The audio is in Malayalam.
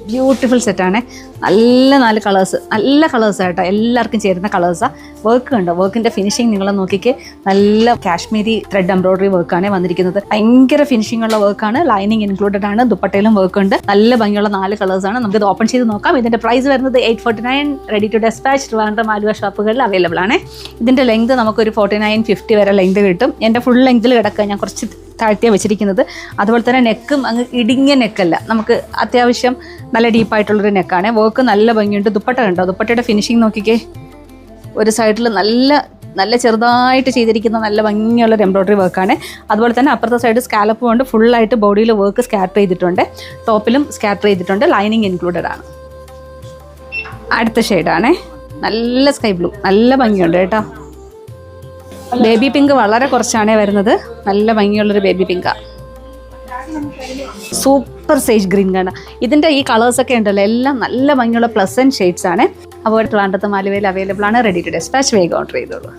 ബ്യൂട്ടിഫുൾ സെറ്റാണ്. നല്ല 4 കളേഴ്സ്, നല്ല കളേഴ്സായിട്ടോ, എല്ലാവർക്കും ചേരുന്ന കളേഴ്സാണ്. വർക്ക് ഉണ്ടോ, വർക്കിൻ്റെ ഫിനിഷിങ് നിങ്ങൾ നോക്കിക്കേ. നല്ല കാശ്മീരി ത്രെഡ് എംബ്രോയിഡറി വർക്കാണ് വന്നിരിക്കുന്നത്. ഭയങ്കര ഫിനിഷിംഗ് ഉള്ള വർക്കാണ്. ലൈനിങ് ഇൻക്ലൂഡഡ് ആണ്. ദുപ്പട്ടയിലും വർക്ക് ഉണ്ട്. നല്ല ഭംഗിയുള്ള 4 കളേഴ്സാണ്. നമുക്കിത് ഓപ്പൺ ചെയ്ത് നോക്കാം. ഇതിൻ്റെ പ്രൈസ് വരുന്നത് 849. Ready to dispatch Trivandrum Aluva ഷോപ്പുകളിൽ അവൈലബിൾ ആണ്. ഇതിൻ്റെ ലെങ്ത് നമുക്കൊരു 49-50 വരെ ലെങ്ത് കിട്ടും. എൻ്റെ ഫുൾ ലെങ്തിൽ കിടക്കുക, ഞാൻ കുറച്ച് താഴ്ത്തിയാണ് വെച്ചിരിക്കുന്നത്. അതുപോലെ തന്നെ നെക്കും അങ്ങ് ഇടുങ്ങിയ നെക്കല്ല, നമുക്ക് അത്യാവശ്യം നല്ല ഡീപ്പായിട്ടുള്ളൊരു നെക്കാണ്. വർക്ക് നല്ല ഭംഗിയുണ്ട്. ദുപ്പട്ട കണ്ടോ, ദുപ്പട്ടയുടെ ഫിനിഷിങ് നോക്കിക്കേ. ഒരു സൈഡിൽ നല്ല ചെറുതായിട്ട് ചെയ്തിരിക്കുന്ന നല്ല ഭംഗിയുള്ളൊരു എംബ്രോയിഡറി വർക്കാണ്. അതുപോലെ തന്നെ അപ്പുറത്തെ സൈഡ് സ്കാലപ്പ് കൊണ്ട് ഫുള്ളായിട്ട് ബോഡിയിൽ വർക്ക് സ്കാറ്റർ ചെയ്തിട്ടുണ്ട്. ടോപ്പിലും സ്കാറ്റർ ചെയ്തിട്ടുണ്ട്. ലൈനിങ് ഇൻക്ലൂഡഡ് ആണ്. അടുത്ത ഷെയ്ഡാണ് നല്ല സ്കൈ ബ്ലൂ, നല്ല ഭംഗിയുണ്ട് കേട്ടോ. ബേബി പിങ്ക് വളരെ കുറച്ചാണേ വരുന്നത്. നല്ല ഭംഗിയുള്ളൊരു ബേബി പിങ്കാണ്. സൂപ്പർ സേജ് ഗ്രീൻ കാണാം. ഇതിൻ്റെ ഈ കളേഴ്സൊക്കെ ഉണ്ടല്ലോ, എല്ലാം നല്ല ഭംഗിയുള്ള പ്ലസൻറ്റ് ഷെയ്ഡ്സ് ആണ്. അപ്പോൾ ട്രിവാൻഡ്രത്തും ആലുവയിൽ അവൈലബിൾ ആണ്. റെഡി ടു ഡെസ്പാച്ച്, വേഗം ഓർഡർ ചെയ്തോളൂ.